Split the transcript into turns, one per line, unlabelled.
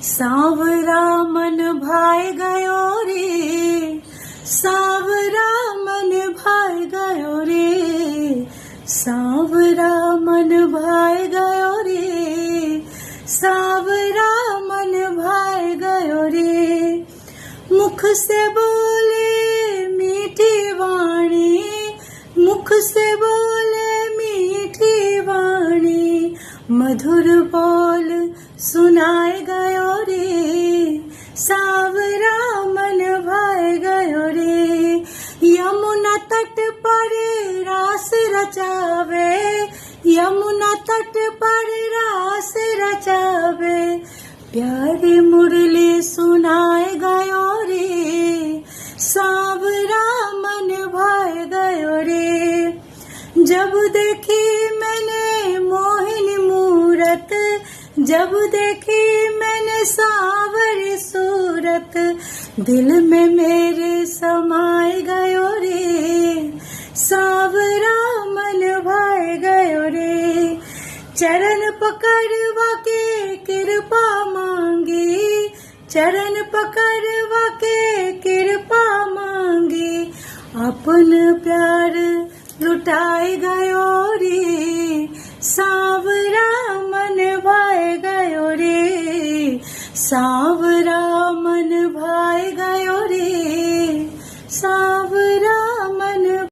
सावरा मन भाई गयो रे, सावरा मन भाई गयो रे, सावरा मन भाई गयो रे, सावरा मन भाई गयो रे। मुख से बोले मीठी वाणी, मुख से बोले मीठी वाणी, मधुर बोल सुनाए गयो रे, सावरा मन भाई गयो रे। यमुना तट पर रास रचावे, यमुना तट पर रास रचावे, प्यारी मुरली सुनाए गयो रे, सावरा मन भाई गयो रे। जब देखी मैंने मोहिनी मूरत, जब देखी मैंने सावरी सूरत, दिल में मेरे समाए गयो रे, सावरा मन भाई गयो रे। चरण पकड़वा के कृपा मांगी, चरण पकड़वा के कृपा मांगी, अपन प्यार लुटाए गयो रे, सावरा